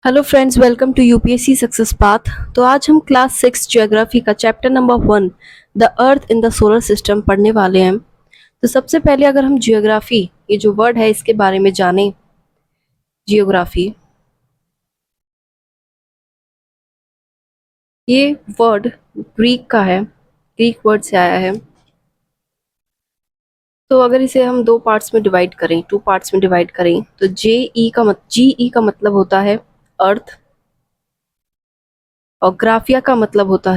Hello friends, welcome to UPSC success path. तो आज हम क्लास 6 ज्योग्राफी का chapter number 1 the earth in the solar system पढ़ने वाले हैं। तो सबसे पहले अगर हम जियोग्राफी, ये जो वर्ड है इसके बारे में जानें। जियोग्राफी, ये वर्ड ग्रीक का है, ग्रीक वर्ड से आया है। तो अगर इसे हम दो पार्ट्स में डिवाइड करें, टू पार्ट्स में डिवाइड करें, तो जी का मतलब होता है अर्थ, और ग्राफिया का मतलब होता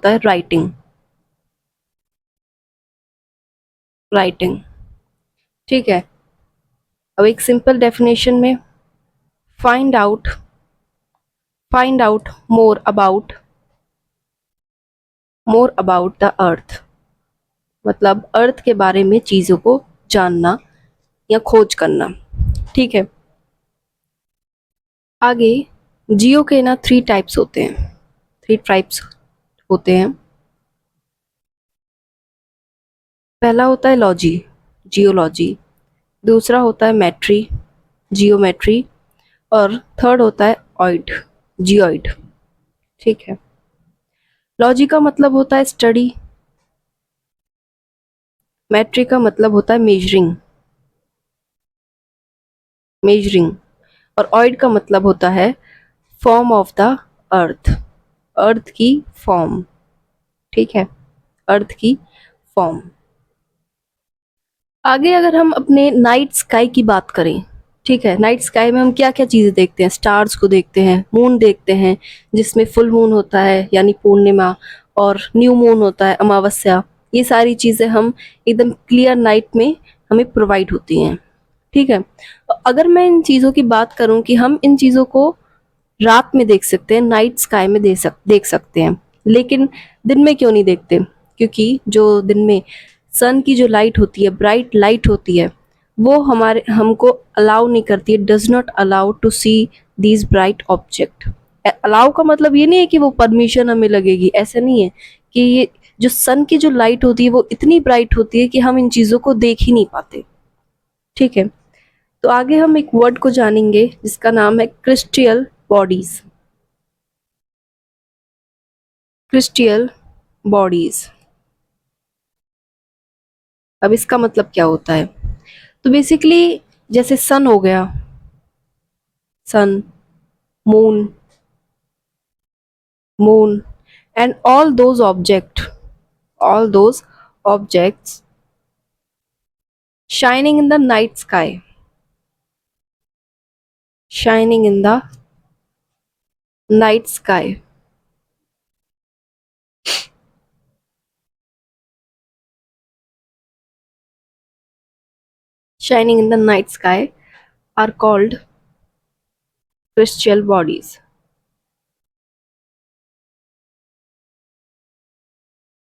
है राइटिंग। राइटिंग, ठीक है। अब एक सिंपल डेफिनेशन में, find out more about the earth, मतलब अर्थ के बारे में चीजों को जानना या खोज करना, ठीक है। आगे, जियो के ना थ्री टाइप्स होते हैं। पहला होता है जियोलॉजी, दूसरा होता है जियोमेट्री, और थर्ड होता है जियोइड, ठीक है। लॉजी का मतलब होता है स्टडी, मैट्री का मतलब होता है मेजरिंग, और ऑइड का मतलब होता है फॉर्म ऑफ द अर्थ, अर्थ की फॉर्म, ठीक है, अर्थ की फॉर्म। आगे अगर हम अपने नाइट स्काई की बात करें, ठीक है, नाइट स्काई में हम क्या क्या चीजें देखते हैं? स्टार्स को देखते हैं, मून देखते हैं जिसमें फुल मून होता है यानी पूर्णिमा, और न्यू मून होता है अमावस्या। ये सारी चीजें हम एकदम क्लियर नाइट में हमें प्रोवाइड होती हैं, ठीक है। अगर मैं इन चीजों की बात करूं कि हम इन चीजों को रात में देख सकते हैं, नाइट स्काई में देख सकते हैं, लेकिन दिन में क्यों नहीं देखते? क्योंकि जो दिन में सन की जो लाइट होती है, ब्राइट लाइट होती है, वो हमको अलाउ नहीं करती है, does not allow to see these bright object. Allow का मतलब ये नहीं है कि वो परमिशन हमें लगेगी, ऐसा नहीं है। कि ये जो सन की जो लाइट होती है वो इतनी ब्राइट होती है कि हम इन चीजों को देख ही नहीं पाते, ठीक है। तो आगे हम एक वर्ड को जानेंगे जिसका नाम है क्रिस्टियल बॉडीज। क्रिस्टियल बॉडीज, अब इसका मतलब क्या होता है? तो बेसिकली जैसे सन हो गया, sun, moon, and all those objects shining in the night sky shining in the night sky shining in the night sky are called crystal bodies,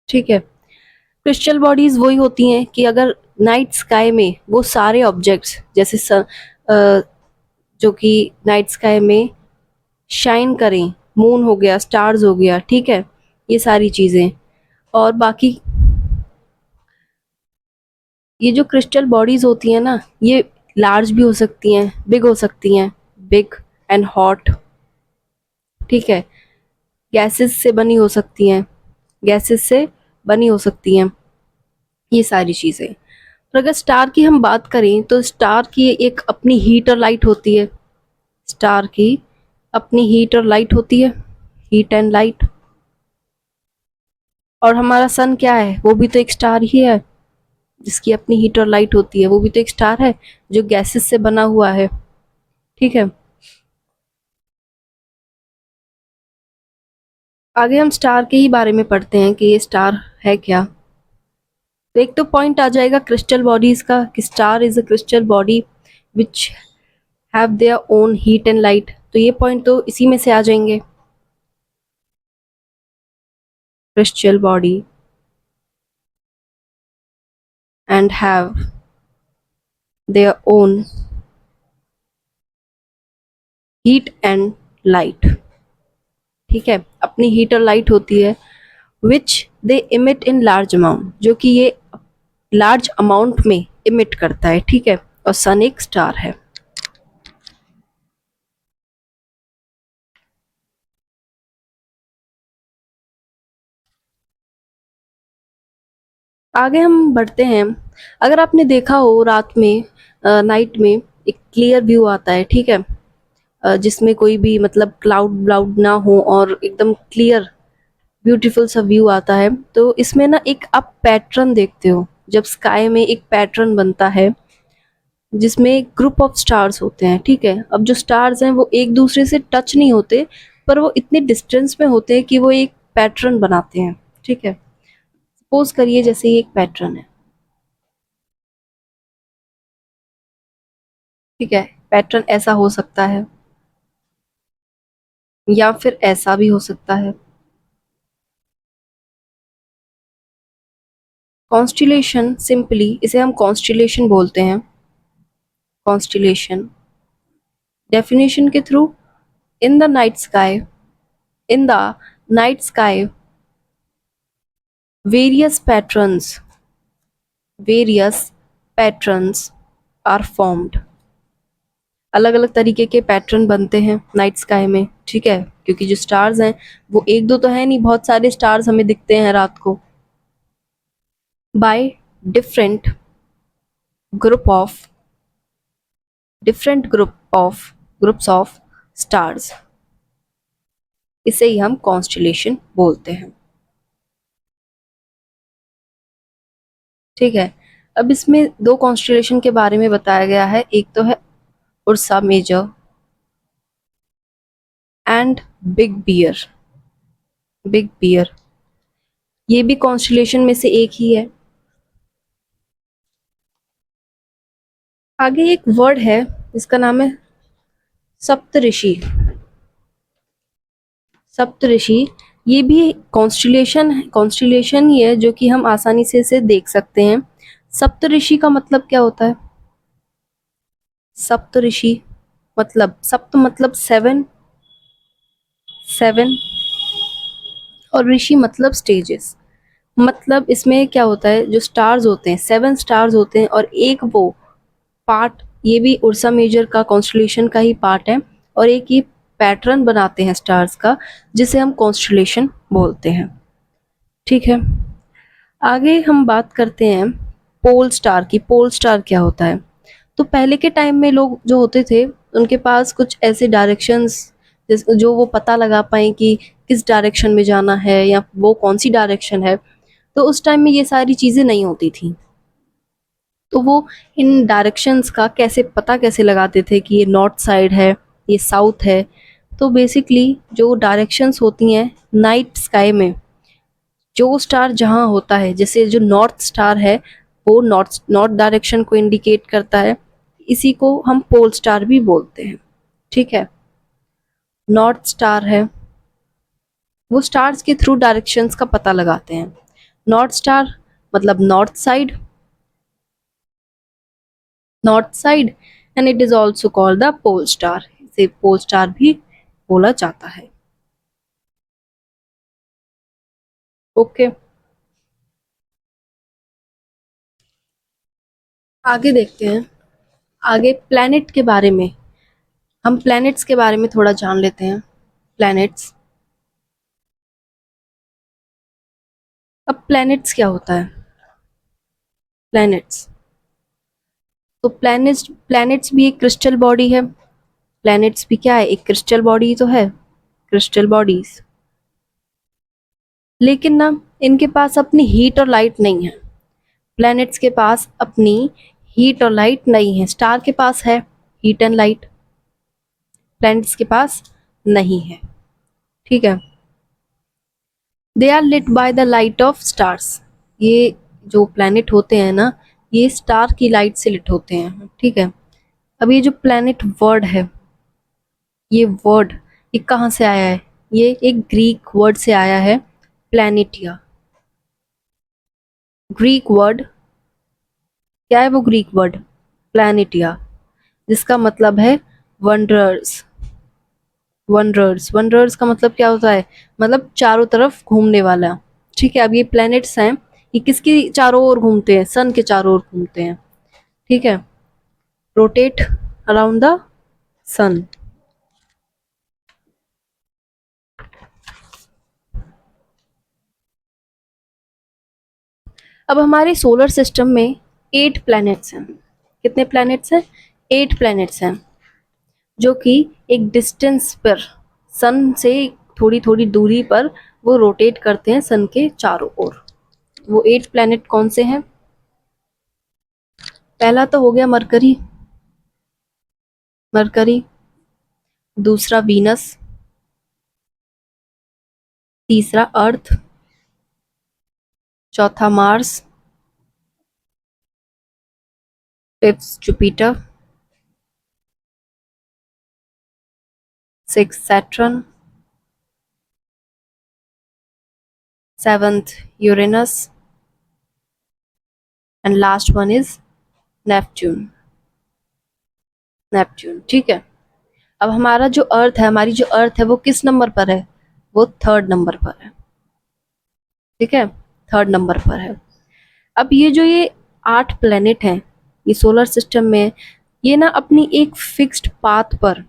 ठीक है। क्रिस्टल बॉडीज वही होती हैं कि अगर नाइट स्काई में वो सारे ऑब्जेक्ट्स जैसे जो कि नाइट स्काई में शाइन करें, मून हो गया, स्टार्स हो गया, ठीक है, ये सारी चीजें। और बाकी ये जो क्रिस्टल बॉडीज होती हैं ना, ये लार्ज भी हो सकती हैं, बिग हो सकती हैं, बिग एंड हॉट, ठीक है। गैसेस से बनी हो सकती हैं, गैसेस से बनी हो सकती हैं, ये सारी चीजें। और अगर स्टार की हम बात करें तो स्टार की एक अपनी हीट और लाइट होती है, स्टार की अपनी हीट और लाइट होती है, हीट एंड लाइट। और हमारा सन क्या है? वो भी तो एक स्टार ही है, जिसकी अपनी हीट और लाइट होती है, वो भी तो एक स्टार है जो गैसेस से बना हुआ है, ठीक है। आगे हम स्टार के ही बारे में पढ़ते हैं कि ये स्टार है क्या। तो एक तो पॉइंट आ जाएगा क्रिस्टल बॉडीज का कि star is a crystal body which have their own heat and light, तो ये पॉइंट तो इसी में से आ जाएंगे। Crystal body and have their own heat and light, ठीक है, अपनी हीट और लाइट होती है, विच दे इमिट इन लार्ज अमाउंट, जो कि ये लार्ज अमाउंट में इमिट करता है, ठीक है। और सन एक स्टार है। आगे हम बढ़ते हैं। अगर आपने देखा हो रात में, नाइट में एक क्लियर व्यू आता है, ठीक है, जिसमें कोई भी मतलब क्लाउड व्लाउड ना हो और एकदम क्लियर ब्यूटीफुल सा व्यू आता है, तो इसमें ना एक आप पैटर्न देखते हो। जब स्काई में एक पैटर्न बनता है जिसमें ग्रुप ऑफ स्टार्स होते हैं, ठीक है। अब जो स्टार्स हैं वो एक दूसरे से टच नहीं होते, पर वो इतने डिस्टेंस में होते हैं कि वो एक पैटर्न बनाते हैं, ठीक है। सपोज करिए जैसे ये एक पैटर्न है, ठीक है। पैटर्न ऐसा हो सकता है या फिर ऐसा भी हो सकता है। कॉन्स्टिलेशन, सिंपली इसे हम कॉन्स्टिलेशन बोलते हैं। कॉन्स्टिलेशन डेफिनेशन के through, in the night sky, in the night sky various patterns, various patterns are formed. अलग अलग तरीके के पैटर्न बनते हैं नाइट स्काई में, ठीक है, क्योंकि जो स्टार्स हैं वो एक दो तो है नहीं, बहुत सारे स्टार्स हमें दिखते हैं रात को। By different group of, different groups of stars, इसे ही हम कॉन्स्टिलेशन बोलते हैं, ठीक है। अब इसमें दो कॉन्स्टिलेशन के बारे में बताया गया है, एक तो है ursa major and big bear. Big bear ये भी कॉन्स्टिलेशन में से एक ही है। आगे एक वर्ड है जिसका नाम है सप्तऋषि। सप्तऋषि ये भी कॉन्स्टिलेशन ही है, जो कि हम आसानी से इसे देख सकते हैं। सप्तऋषि का मतलब क्या होता है? सप्तऋषि मतलब, सप्त मतलब सेवन, सेवन, और ऋषि मतलब स्टेजेस। मतलब इसमें क्या होता है, जो स्टार्स होते हैं, सेवन स्टार्स होते हैं, और एक वो पार्ट, ये भी उर्सा मेजर का कॉन्स्टलेशन का ही पार्ट है, और एक ये पैटर्न बनाते हैं स्टार्स का, जिसे हम कॉन्स्टलेशन बोलते हैं, ठीक है। आगे हम बात करते हैं पोल स्टार की। पोल स्टार क्या होता है? तो पहले के टाइम में लोग जो होते थे, उनके पास कुछ ऐसे डायरेक्शंस जो वो पता लगा पाए कि किस डायरेक्शन में जाना है या वो कौन सी डायरेक्शन है। तो उस टाइम में ये सारी चीज़ें नहीं होती थी, तो वो इन डायरेक्शंस का कैसे लगाते थे कि ये नॉर्थ साइड है, ये साउथ है। तो बेसिकली जो डायरेक्शंस होती हैं नाइट स्काई में, जो स्टार जहाँ होता है, जैसे जो नॉर्थ स्टार है वो नॉर्थ नॉर्थ डायरेक्शन को इंडिकेट करता है, इसी को हम पोल स्टार भी बोलते हैं, ठीक है। नॉर्थ स्टार है, वो स्टार्स के थ्रू डायरेक्शंस का पता लगाते हैं। नॉर्थ स्टार मतलब north side, north side, and it is also called the pole star, इसे पोल स्टार भी बोला जाता है, ओके। आगे देखते हैं, आगे प्लैनेट के बारे में, हम प्लैनेट्स के बारे में थोड़ा जान लेते हैं। प्लैनेट्स, अब प्लैनेट्स क्या होता है? प्लैनेट्स, तो प्लैनेट्स भी एक क्रिस्टल बॉडी है। प्लैनेट्स भी क्या है, एक क्रिस्टल बॉडी तो है, क्रिस्टल बॉडीज। लेकिन ना इनके पास अपनी हीट और लाइट नहीं है। प्लैनेट्स के पास अपनी हीट और लाइट नहीं है। स्टार के पास है हीट एंड लाइट, प्लैनेट्स के पास नहीं है, ठीक है। They are lit by the light of stars, ये जो प्लैनेट होते हैं ना, ये स्टार की लाइट से लिट होते हैं, ठीक है। अब ये जो प्लैनेट वर्ड है, ये वर्ड ये कहाँ से आया है? ये एक ग्रीक वर्ड से आया है, प्लैनेटिया। ग्रीक वर्ड क्या है? वो ग्रीक वर्ड प्लैनेटिया, जिसका मतलब है वंडर्स। वंडर्स, वंडर्स का मतलब क्या होता है? मतलब चारों तरफ घूमने वाला, ठीक है। अब ये प्लैनेट्स हैं, ये किसकी चारों ओर घूमते हैं? सन के चारों ओर घूमते हैं, ठीक है। रोटेट अराउंड द सन। अब हमारे सोलर सिस्टम में 8 प्लैनेट्स हैं। कितने प्लैनेट्स हैं? 8 प्लैनेट्स हैं, जो कि एक डिस्टेंस पर सन से थोड़ी थोड़ी दूरी पर वो रोटेट करते हैं सन के चारों ओर। वो 8 प्लैनेट कौन से हैं? पहला तो हो गया मरकरी, मरकरी, दूसरा वीनस, तीसरा अर्थ, चौथा Mars, fifth Jupiter, six Saturn, seventh Uranus and last one is Neptune. Neptune, ठीक है। अब हमारा जो अर्थ है, हमारी जो अर्थ है वो किस नंबर पर है? वो थर्ड नंबर पर है, ठीक है, थर्ड नंबर पर है। अब ये 8 प्लेनेट हैं ये सोलर सिस्टम में, ये ना अपनी एक फिक्स्ड पाथ पर,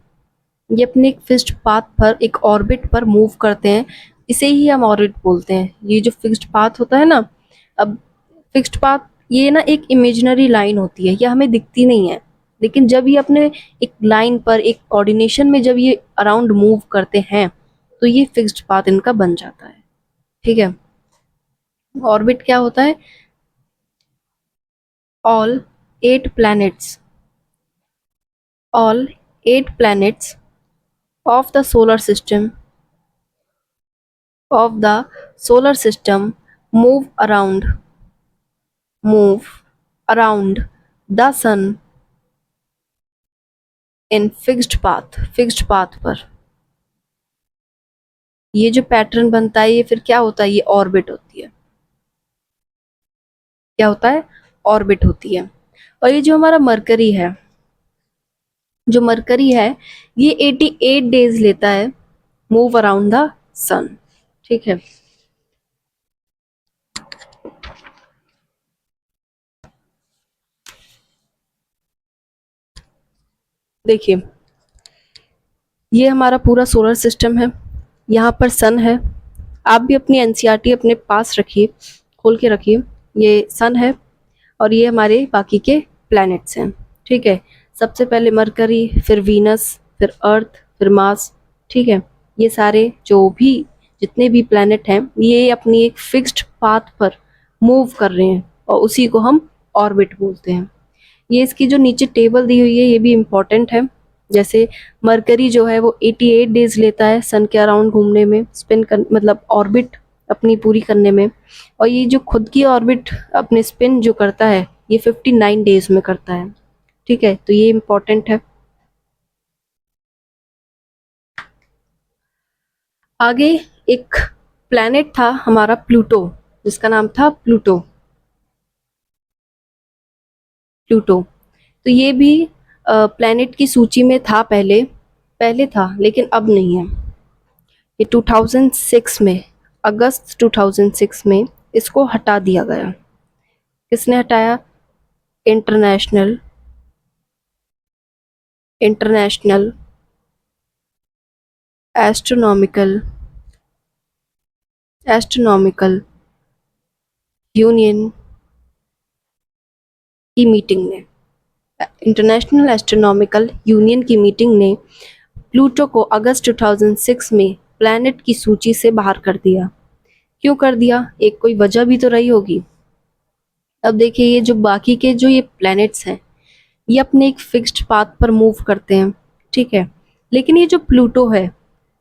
ये अपने एक फिक्स्ड पाथ पर एक ऑर्बिट पर मूव करते हैं। इसे ही हम ऑर्बिट बोलते हैं। ये जो फिक्स्ड पाथ होता है ना, अब फिक्स्ड पाथ ये ना एक इमेजिनरी लाइन होती है, ये हमें दिखती नहीं है, लेकिन जब ये अपने एक लाइन पर एक कोऑर्डिनेशन में जब ये अराउंड मूव करते हैं तो ये फिक्स्ड पाथ इनका बन जाता है, ठीक है। ऑर्बिट क्या होता है? All 8 planets, all 8 planets of the solar system move around the sun in fixed path पर। ये जो पैटर्न बनता है ये फिर क्या होता है? ये ऑर्बिट होती है। क्या होता है? ऑर्बिट होती है। और ये जो हमारा मरकरी है, जो मरकरी है ये 88 डेज लेता है मूव अराउंड द सन, ठीक है। देखिए, ये हमारा पूरा सोलर सिस्टम है, यहाँ पर सन है। आप भी अपनी एनसीईआरटी अपने पास रखिए, खोल के रखिए। ये सन है और ये हमारे बाकी के प्लैनेट्स हैं, ठीक है। सबसे पहले मरकरी, फिर वीनस, फिर अर्थ, फिर मार्स, ठीक है। ये सारे जो भी जितने भी प्लैनेट हैं ये अपनी एक फिक्स्ड पाथ पर मूव कर रहे हैं और उसी को हम ऑर्बिट बोलते हैं। ये इसकी जो नीचे टेबल दी हुई है ये भी इम्पोर्टेंट है। जैसे मरकरी जो है वो 88 डेज लेता है सन के अराउंड घूमने में, स्पिन कर मतलब ऑर्बिट अपनी पूरी करने में। और ये जो खुद की ऑर्बिट अपने स्पिन जो करता है ये 59 डेज में करता है, ठीक है। तो ये इम्पोर्टेंट है। आगे एक प्लैनेट था हमारा प्लूटो, जिसका नाम था प्लूटो। प्लूटो तो ये भी प्लैनेट की सूची में था, पहले पहले था लेकिन अब नहीं है। ये 2006 में, अगस्त 2006 में इसको हटा दिया गया। किसने हटाया? International international astronomical astronomical union की मीटिंग ने, इंटरनेशनल एस्ट्रोनॉमिकल यूनियन की मीटिंग ने प्लूटो को अगस्त 2006 में प्लैनेट की सूची से बाहर कर दिया। क्यों कर दिया? एक कोई वजह भी तो रही होगी। अब देखिए, ये जो बाकी के जो ये प्लैनेट्स हैं ये अपने एक फिक्स्ड पाथ पर मूव करते हैं, ठीक है। लेकिन ये जो प्लूटो है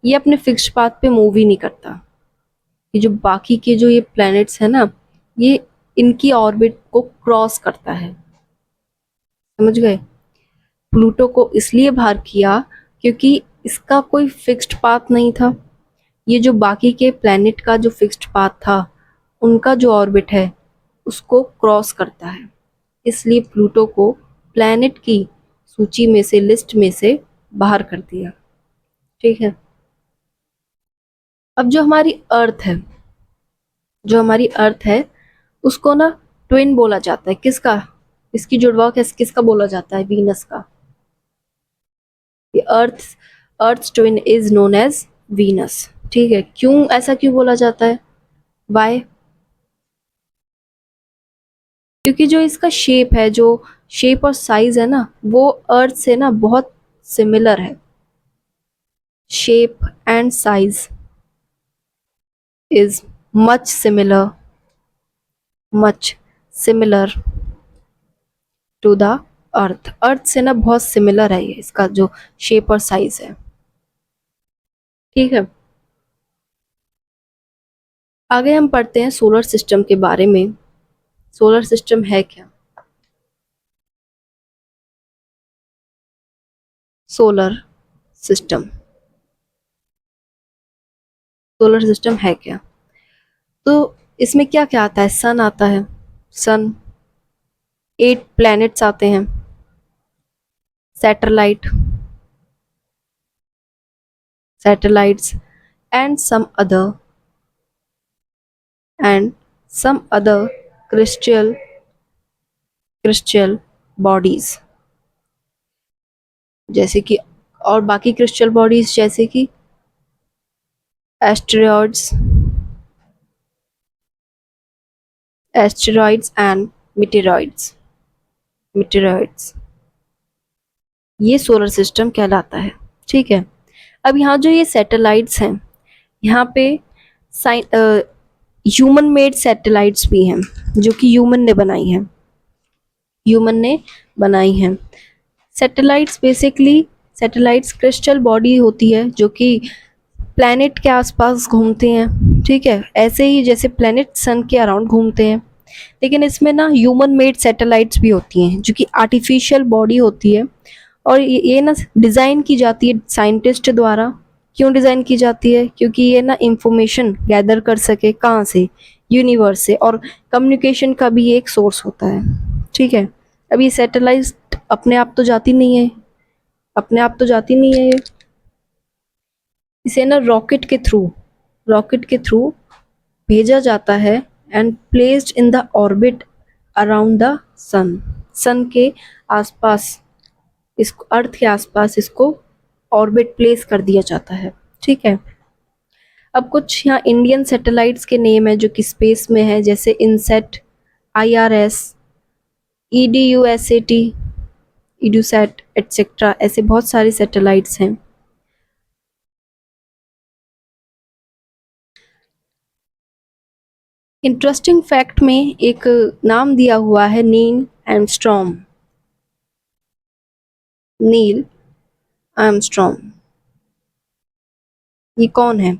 ये अपने फिक्स्ड पाथ पे मूव ही नहीं करता। ये जो बाकी के जो ये प्लैनेट्स हैं ना, ये इनकी ऑर्बिट को क्रॉस करता है, समझ गए। प्लूटो को इसलिए बाहर किया क्योंकि इसका कोई फिक्स्ड पाथ नहीं था। ये जो बाकी के प्लैनेट का जो फिक्स्ड पाथ था उनका जो ऑर्बिट है उसको क्रॉस करता है, इसलिए प्लूटो को प्लैनेट की सूची में से, लिस्ट में से बाहर कर दिया, ठीक है। अब जो हमारी अर्थ है, जो हमारी अर्थ है उसको ना ट्विन बोला जाता है। किसका? इसकी जुड़वा किसका बोला जाता है? वीनस का। ये earth twin is known as Venus, ठीक है। क्यों ऐसा क्यों बोला जाता है? वाई? क्योंकि जो इसका शेप है, जो शेप और साइज है ना, वो अर्थ से ना बहुत सिमिलर है। Shape and size is much similar, much similar to the earth. Earth से ना बहुत सिमिलर है ये, इसका जो शेप और साइज है। ठीक है, आगे हम पढ़ते हैं सोलर सिस्टम के बारे में। सोलर सिस्टम है क्या? सोलर सिस्टम, सोलर सिस्टम है क्या? तो इसमें क्या क्या आता है? सन आता है, सन, 8 प्लैनेट्स आते हैं, satellite, satellites and and some other crystal bodies, जैसे कि, और बाकी क्रिस्टल बॉडीज जैसे कि एस्टेरॉइड्स, एंड मीटेरॉइड्स, मीटेरॉइड्स, ये सोलर सिस्टम कहलाता है। ठीक है, अब यहाँ जो ये सैटेलाइट्स हैं, यहाँ पे ह्यूमन मेड सैटेलाइट्स भी हैं, जो कि ह्यूमन ने बनाई हैं, ह्यूमन ने बनाई हैं। Satellites basically, satellites crystal body होती है जो कि प्लैनेट के आसपास घूमते हैं। ठीक है, ऐसे ही जैसे प्लैनेट सन के अराउंड घूमते हैं, लेकिन इसमें ना ह्यूमन मेड सैटेलाइट्स भी होती हैं जो कि आर्टिफिशियल बॉडी होती है, और ये ना डिज़ाइन की जाती है साइंटिस्ट द्वारा। क्यों डिज़ाइन की जाती है? क्योंकि ये ना इंफॉर्मेशन गैदर कर सके, कहाँ से? यूनिवर्स से, और कम्युनिकेशन का भी एक सोर्स होता है। ठीक है, अब ये सैटेलाइट अपने आप तो जाती नहीं है, अपने आप तो जाती नहीं है ये, इसे ना रॉकेट के थ्रू भेजा जाता है and placed in the orbit around the sun. Sun के आसपास, इसको अर्थ के आसपास इसको ऑर्बिट प्लेस कर दिया जाता है। ठीक है, अब कुछ यहाँ इंडियन सैटेलाइट्स के नेम है जो कि स्पेस में है, जैसे INSAT, IRS, EDUSAT, EDUSAT etcetera, ऐसे बहुत सारे सैटेलाइट्स हैं। इंटरेस्टिंग फैक्ट में एक नाम दिया हुआ है, नील आर्मस्ट्रॉन्ग, नील आर्मस्ट्रॉन्ग। ये कौन है?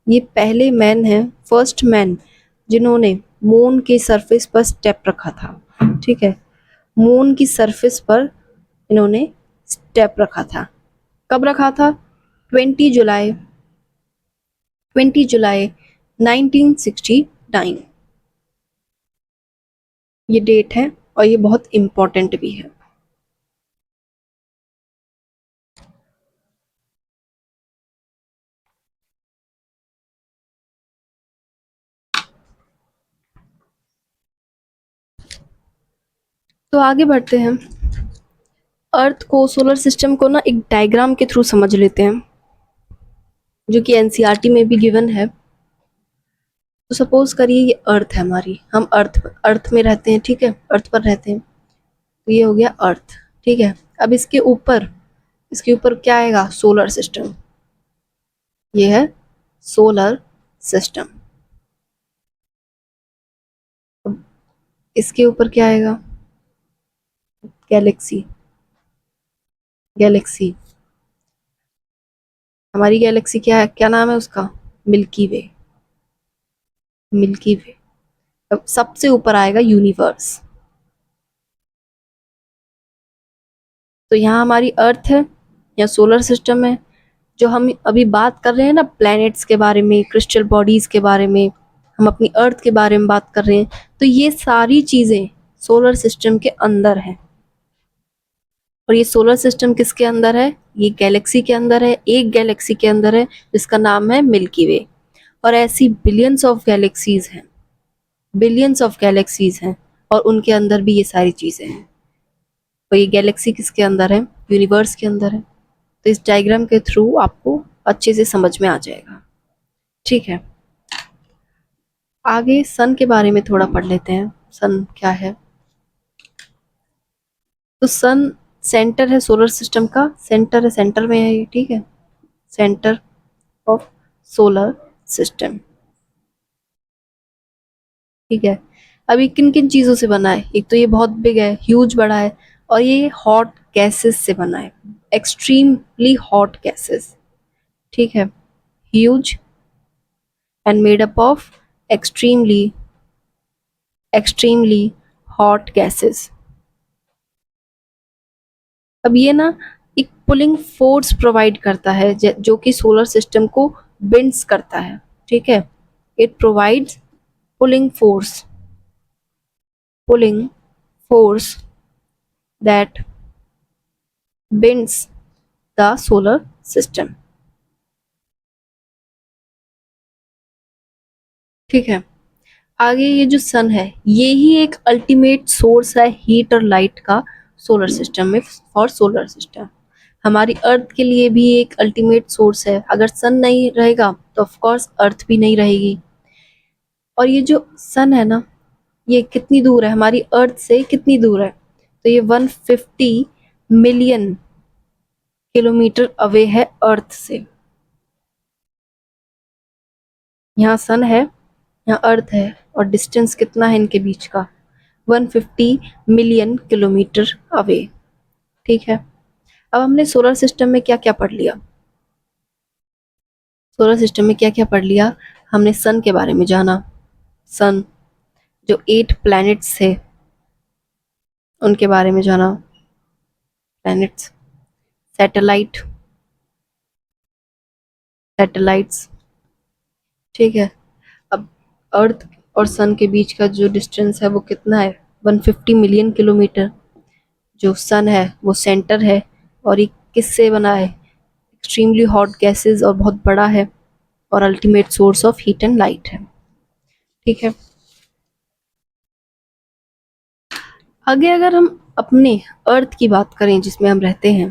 ये पहले मैन है, फर्स्ट मैन, जिन्होंने मून के सरफेस पर स्टेप रखा था। ठीक है, मून की सरफेस पर इन्होंने स्टेप रखा था। कब रखा था? 20 जुलाई 1969, ये डेट है, और ये बहुत इम्पोर्टेंट भी है। तो आगे बढ़ते हैं, अर्थ को, सोलर सिस्टम को ना एक डायग्राम के थ्रू समझ लेते हैं, जो कि एनसीईआरटी में भी गिवन है। तो सपोज करिए ये अर्थ है हमारी, हम अर्थ में रहते हैं। ठीक है, अर्थ पर रहते हैं, तो ये हो गया अर्थ। ठीक है, अब इसके ऊपर क्या आएगा? सोलर सिस्टम, ये है सोलर सिस्टम। अब इसके ऊपर क्या आएगा? गैलेक्सी, गैलेक्सी, हमारी गैलेक्सी क्या है, क्या नाम है उसका? मिल्की वे, मिल्की वे। अब सबसे ऊपर आएगा यूनिवर्स। तो यहाँ हमारी अर्थ है या सोलर सिस्टम है। जो हम अभी बात कर रहे हैं ना, प्लैनेट्स के बारे में, क्रिस्टल बॉडीज के बारे में, हम अपनी अर्थ के बारे में बात कर रहे हैं, तो ये सारी चीजें सोलर सिस्टम के अंदर है। और ये सोलर सिस्टम किसके अंदर है? ये गैलेक्सी के अंदर है, एक गैलेक्सी के अंदर है जिसका नाम है मिल्की वे। और ऐसी बिलियंस ऑफ गैलेक्सीज हैं, बिलियंस ऑफ गैलेक्सीज हैं, और उनके अंदर भी ये सारी चीजें हैं। तो ये गैलेक्सी किसके अंदर है? यूनिवर्स के अंदर है। तो इस डायग्राम के थ्रू आपको अच्छे से समझ में आ जाएगा। ठीक है, आगे सन के बारे में थोड़ा पढ़ लेते हैं। सन क्या है? तो सन सेंटर है सोलर सिस्टम का, सेंटर है, सेंटर में है ये, ठीक है, सेंटर ऑफ सोलर सिस्टम, ठीक है। अभी किन किन चीजों से बना है, एक तो ये बहुत बिग है, ह्यूज बड़ा है, और ये हॉट गैसेस से बना है, एक्सट्रीमली हॉट गैसेस, ठीक है, huge and made up of extremely extremely hot gases. अब ये ना एक पुलिंग फोर्स प्रोवाइड करता है जो कि सोलर सिस्टम को बेंड्स करता है, ठीक है, it provides pulling force that bends the solar system, ठीक है। आगे ये जो सन है ये ही एक अल्टीमेट सोर्स है हीट और लाइट का सोलर सिस्टम में, फॉर सोलर सिस्टम। हमारी अर्थ के लिए भी एक अल्टीमेट सोर्स है, अगर सन नहीं रहेगा तो ऑफ कोर्स अर्थ भी नहीं रहेगी। और ये जो सन है ना, ये कितनी दूर है हमारी अर्थ से, कितनी दूर है, तो ये 150 मिलियन किलोमीटर अवे है अर्थ से। यहाँ सन है, यहाँ अर्थ है, और डिस्टेंस कितना है इनके बीच का, 150 मिलियन किलोमीटर अवे, ठीक है। अब हमने सोलर सिस्टम में क्या क्या पढ़ लिया, सोलर सिस्टम में क्या क्या पढ़ लिया, हमने सन के बारे में जाना, सन जो 8 प्लैनेट्स थे उनके बारे में जाना, प्लैनेट्स, सैटेलाइट, सैटेलाइट्स, ठीक है। अब अर्थ और सन के बीच का जो डिस्टेंस है वो कितना है, 150 मिलियन किलोमीटर। जो सन है वो सेंटर है, और ये किससे बना है, एक्सट्रीमली हॉट गैसेस, और बहुत बड़ा है, और ultimate source of heat and light है, ठीक है। आगे अगर हम अपने अर्थ की बात करें जिसमें हम रहते हैं,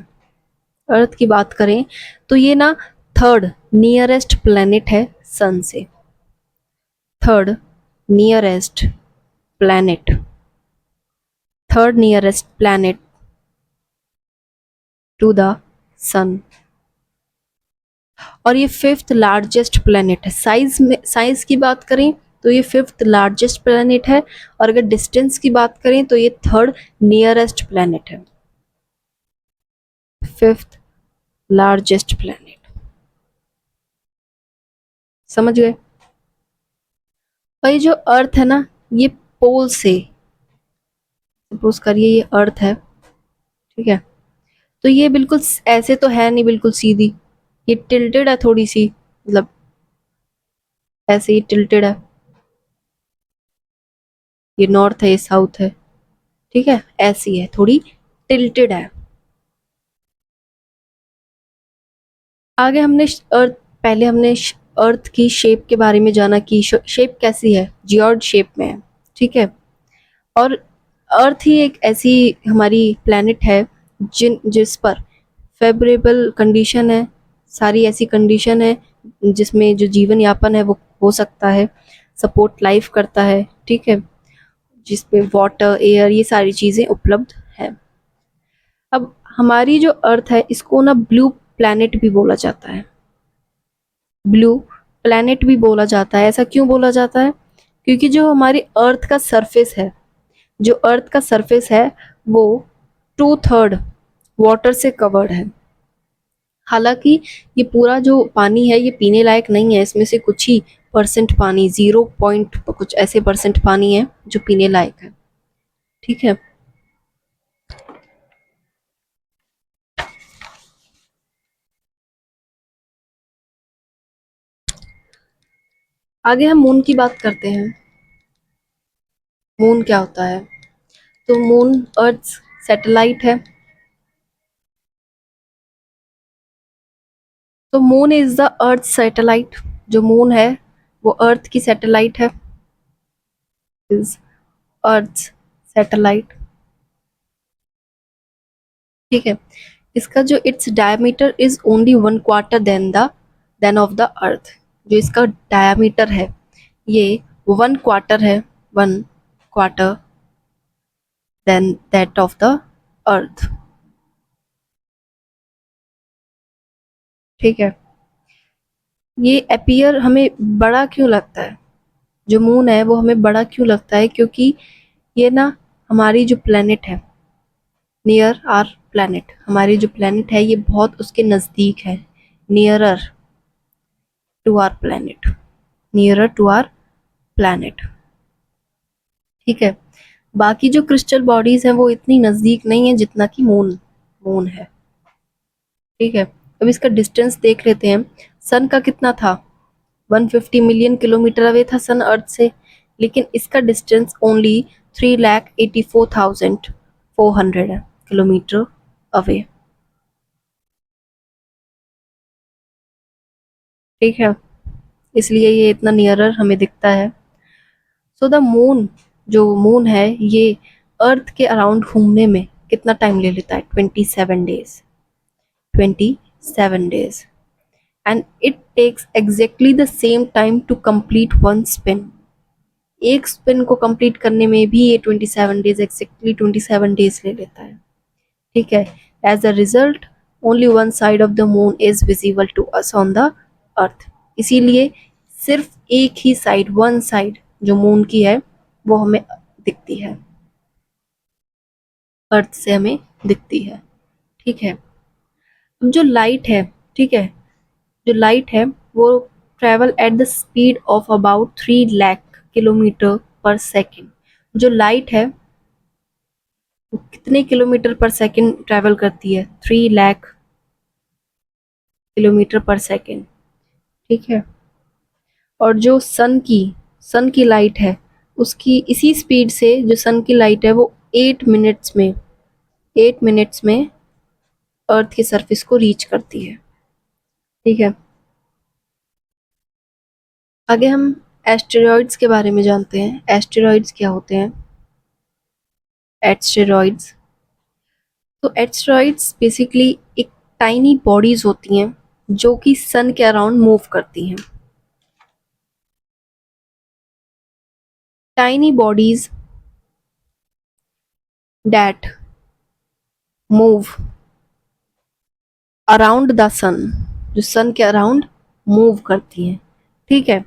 अर्थ की बात करें तो ये ना थर्ड नियरेस्ट प्लैनेट है सन से, third nearest planet, third nearest planet to the sun, और ये फिफ्थ लार्जेस्ट प्लैनेट है। साइज में, साइज की बात करें तो ये फिफ्थ लार्जेस्ट प्लैनेट है, और अगर डिस्टेंस की बात करें तो ये थर्ड नियरेस्ट प्लैनेट है, फिफ्थ लार्जेस्ट प्लैनेट, समझ गए। और ये जो अर्थ है ना, ये पोल से, सपोज करिए ये अर्थ है, ठीक है, तो ये बिल्कुल ऐसे तो है नहीं बिल्कुल सीधी, ये टिल्टेड है थोड़ी सी, मतलब ऐसे ही टिल्टेड है, ये नॉर्थ है ये साउथ है, ठीक है, ऐसी है, थोड़ी टिल्टेड है। आगे हमने अर्थ, पहले हमने अर्थ की शेप के बारे में जाना कि शेप कैसी है, जियोइड शेप में है, ठीक है। और अर्थ ही एक ऐसी हमारी प्लेनेट है जिस पर फेवरेबल कंडीशन है, सारी ऐसी कंडीशन है जिसमें जो जीवन यापन है वो हो सकता है, सपोर्ट लाइफ करता है, ठीक है, जिसपे वाटर एयर ये सारी चीज़ें उपलब्ध है। अब हमारी जो अर्थ है इसको ना ब्लू प्लैनेट भी बोला जाता है, ब्लू प्लैनेट भी बोला जाता है। ऐसा क्यों बोला जाता है, क्योंकि जो हमारी अर्थ का सरफेस है, जो अर्थ का सरफेस है वो 2/3 वाटर से कवर्ड है। हालांकि ये पूरा जो पानी है ये पीने लायक नहीं है, इसमें से कुछ ही परसेंट पानी, 0 पॉइंट कुछ ऐसे परसेंट पानी है जो पीने लायक है, ठीक है। आगे हम मून की बात करते हैं, मून क्या होता है, तो मून अर्थ सैटेलाइट है, तो moon is the earth satellite, जो मून है वो अर्थ की सैटेलाइट है, इज अर्थ सैटेलाइट, ठीक है। इसका जो its diameter is only 1/4 than of the earth, जो इसका डायमीटर है ये 1/4 है, 1/4 than that of the earth. ठीक है, ये अपीयर हमें बड़ा क्यों लगता है, जो मून है वो हमें बड़ा क्यों लगता है, क्योंकि ये ना हमारी जो प्लेनेट है, नियर आर प्लेनेट, हमारी जो प्लेनेट है ये बहुत उसके नज़दीक है, nearer to our planet, nearer to our planet. ठीक है, बाकी जो क्रिस्टल बॉडीज हैं वो इतनी नज़दीक नहीं है जितना कि मून मून है। ठीक है, अब इसका डिस्टेंस देख लेते हैं। सन का कितना था, 150 मिलियन किलोमीटर अवे था सन अर्थ से, लेकिन इसका डिस्टेंस ओनली 3,84,400 किलोमीटर अवे। ठीक है, इसलिए ये इतना नियरर हमें दिखता है। सो द मून, जो मून है ये अर्थ के अराउंड घूमने में कितना टाइम ले लेता है, 27 days, 27 days, and it takes exactly the same time to complete one spin. एक स्पिन को कंप्लीट करने में भी ये 27 डेज, एग्जैक्टली 27 डेज ले लेता है। ठीक है, as a result only one side of the moon is visible to us on the earth. इसीलिए सिर्फ एक ही साइड, वन साइड जो मून की है वो हमें दिखती है, अर्थ से हमें दिखती है। ठीक है, अब जो लाइट है, ठीक है, जो लाइट है वो travel at the speed of about 3 lakh kilometre पर सेकेंड। जो लाइट है वो कितने किलोमीटर पर सेकेंड ट्रेवल करती है, 3 लाख किलोमीटर पर सेकेंड। ठीक है, और जो सन की लाइट है उसकी इसी स्पीड से, जो सन की लाइट है वो 8 मिनट्स में अर्थ की सरफेस को रीच करती है। ठीक है, आगे हम एस्टेरॉइड्स के बारे में जानते हैं। एस्टेरॉइड्स क्या होते हैं, एस्टेरॉइड्स, तो एस्टेरॉइड्स बेसिकली एक टाइनी बॉडीज होती हैं जो कि सन के अराउंड मूव करती हैं। Tiny bodies that move around the sun, जो सन के अराउंड मूव करती हैं। ठीक है,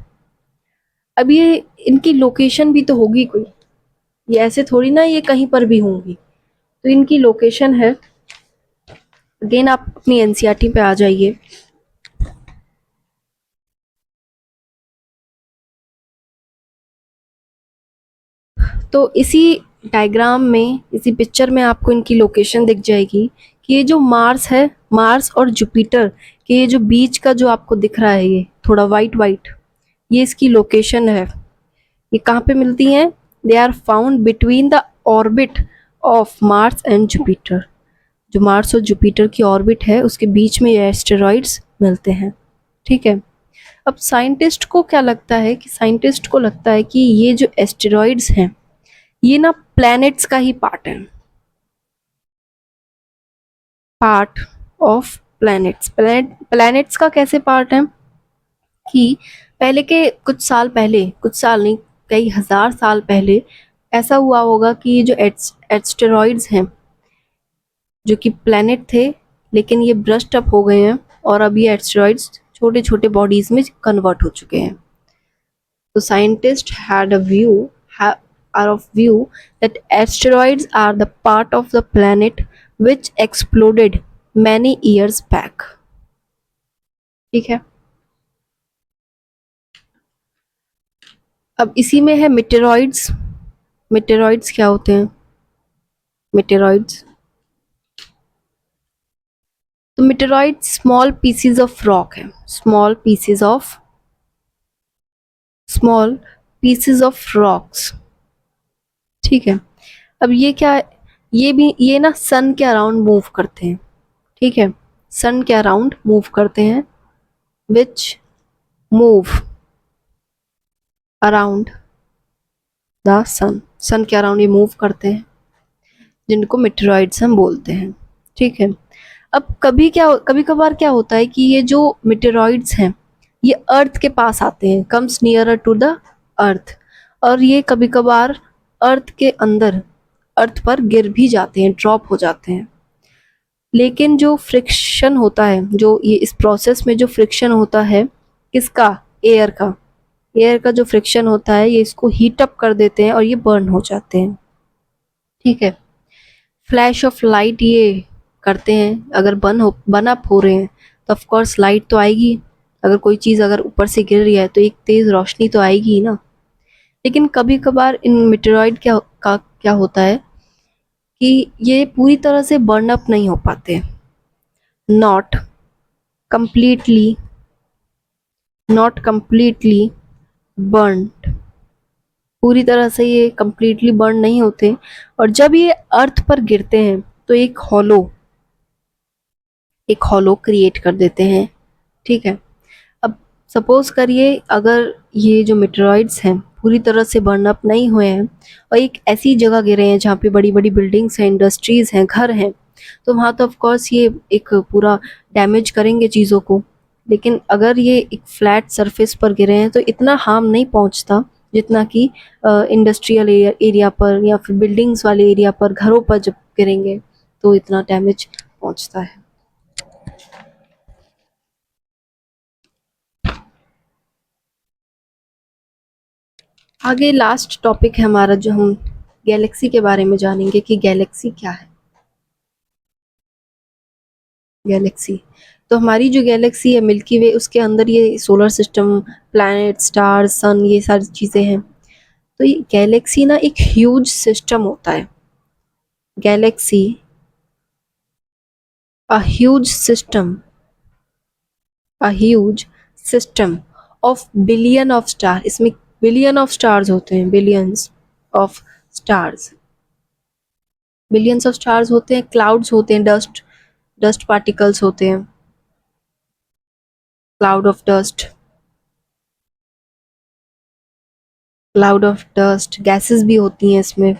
अब ये इनकी लोकेशन भी तो होगी कोई, ये ऐसे थोड़ी ना ये कहीं पर भी होंगी, तो इनकी लोकेशन है। अगेन आप अपनी एनसीईआरटी पे आ जाइए। तो इसी डायग्राम में, इसी पिक्चर में आपको इनकी लोकेशन दिख जाएगी कि ये जो मार्स है, मार्स और जुपिटर के ये जो बीच का जो आपको दिख रहा है ये थोड़ा वाइट वाइट, ये इसकी लोकेशन है। ये कहाँ पे मिलती हैं, they are found between the orbit of Mars and Jupiter. जो मार्स और जुपिटर की ऑर्बिट है उसके बीच में ये एस्टेरॉइड्स मिलते हैं। ठीक है, अब साइंटिस्ट को क्या लगता है, कि साइंटिस्ट को लगता है कि ये जो एस्टेरॉइड्स हैं ये ना प्लैनेट्स का ही पार्ट है, पार्ट ऑफ प्लैनेट्स। प्लैनेट्स का कैसे पार्ट है, कि पहले के कुछ साल पहले, कुछ साल नहीं कई हजार साल पहले ऐसा हुआ होगा कि ये जो एस्टेरॉइड्स हैं जो कि प्लैनेट थे, लेकिन ये ब्रस्ट अप हो गए हैं और अब ये एस्टेरॉइड्स छोटे छोटे बॉडीज में कन्वर्ट हो चुके हैं। तो scientist had a view, are of view that asteroids are the part of the planet which exploded many years back. ठीक है, अब इसी में है मेटेरॉइड्स। मेटेरॉइड्स क्या होते हैं, मेटेरॉइड्स, तो meteoroid small PCs of rock है, स्मॉल पीसीज ऑफ रॉक्स। ठीक है, अब ये क्या है, ये भी ये ना सन के अराउंड मूव करते हैं। ठीक है, सन के अराउंड मूव करते हैं, which move around the sun, sun के अराउंड ये मूव करते हैं, जिनको मेटेरॉइड्स हम बोलते हैं। ठीक है, अब कभी कभार क्या होता है कि ये जो मेटेरॉइड्स हैं ये अर्थ के पास आते हैं, comes nearer to the earth, और ये कभी कभार अर्थ के अंदर, अर्थ पर गिर भी जाते हैं, ड्रॉप हो जाते हैं। लेकिन जो फ्रिक्शन होता है, जो ये इस प्रोसेस में जो फ्रिक्शन होता है, किसका? एयर का। एयर का जो फ्रिक्शन होता है ये इसको हीट अप कर देते हैं और ये बर्न हो जाते हैं। ठीक है। फ्लैश ऑफ लाइट ये करते हैं, अगर बर्न अप हो रहे हैं तो ऑफ कोर्स लाइट तो आएगी। अगर कोई चीज़ अगर ऊपर से गिर रही है तो एक तेज रोशनी तो आएगी ही ना। लेकिन कभी कभार इन मेटेरॉइड क्या होता है कि ये पूरी तरह से बर्न अप नहीं हो पाते। Not completely, not completely burn, पूरी तरह से ये कंप्लीटली बर्न नहीं होते। और जब ये अर्थ पर गिरते हैं तो एक हॉलो क्रिएट कर देते हैं। ठीक है। अब सपोज करिए अगर ये जो मेटेरॉइड्स हैं पूरी तरह से बर्न अप नहीं हुए हैं और एक ऐसी जगह गिरे हैं जहाँ पे बड़ी बड़ी बिल्डिंग्स हैं, इंडस्ट्रीज हैं, घर हैं, तो वहाँ तो ऑफ कोर्स ये एक पूरा डैमेज करेंगे चीज़ों को। लेकिन अगर ये एक फ्लैट सरफेस पर गिरे हैं तो इतना हार्म नहीं पहुँचता जितना कि इंडस्ट्रियल एरिया पर या फिर बिल्डिंग्स वाले एरिया पर, घरों पर जब गिरेंगे तो इतना डैमेज पहुँचता है। आगे लास्ट टॉपिक है हमारा, जो हम गैलेक्सी के बारे में जानेंगे कि गैलेक्सी क्या है। गैलेक्सी, तो हमारी जो गैलेक्सी है मिल्की वे, उसके अंदर ये सोलर सिस्टम, प्लैनेट, स्टार्स, सन, ये सारी चीज़ें हैं। तो ये गैलेक्सी ना एक ह्यूज सिस्टम होता है। Galaxy a huge system, a huge system of billion of star. इसमें बिलियन ऑफ स्टार्स होते हैं, billions of stars, billions of stars होते हैं, क्लाउड्स होते हैं, डस्ट डस्ट पार्टिकल्स होते हैं, cloud of dust, cloud of dust, gases भी होती हैं इसमें।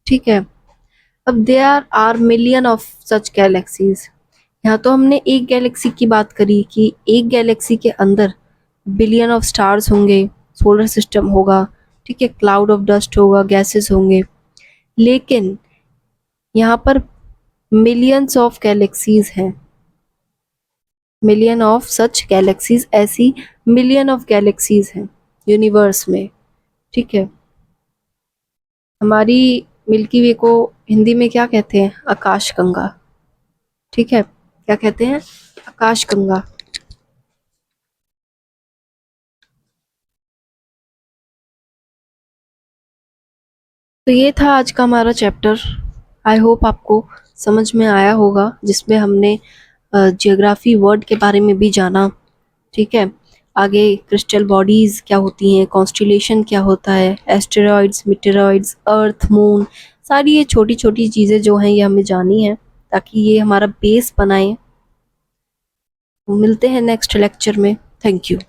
ठीक है। अब there are million of such galaxies. यहाँ तो हमने एक गैलेक्सी की बात करी कि एक गैलेक्सी के अंदर बिलियन ऑफ स्टार्स होंगे, सोलर सिस्टम होगा, ठीक है, क्लाउड ऑफ डस्ट होगा, गैसेस होंगे। लेकिन यहाँ पर मिलियंस ऑफ गैलेक्सीज हैं, मिलियन ऑफ सच गैलेक्सीज, ऐसी मिलियन ऑफ गैलेक्सीज हैं यूनिवर्स में। ठीक है। हमारी मिल्की वे को हिंदी में क्या कहते हैं? आकाश गंगा। ठीक है, क्या कहते हैं? आकाश गंगा। तो ये था आज का हमारा चैप्टर। आई होप आपको समझ में आया होगा, जिसमें हमने जियोग्राफी वर्ड के बारे में भी जाना। ठीक है। आगे क्रिस्टल बॉडीज क्या होती हैं, कॉन्स्टिलेशन क्या होता है, एस्टेरॉइड्स, मीटेरॉइड्स, अर्थ, मून, सारी ये छोटी छोटी चीज़ें जो हैं ये हमें जानी है ताकि ये हमारा बेस बनाए। मिलते हैं नेक्स्ट लेक्चर में। Thank you.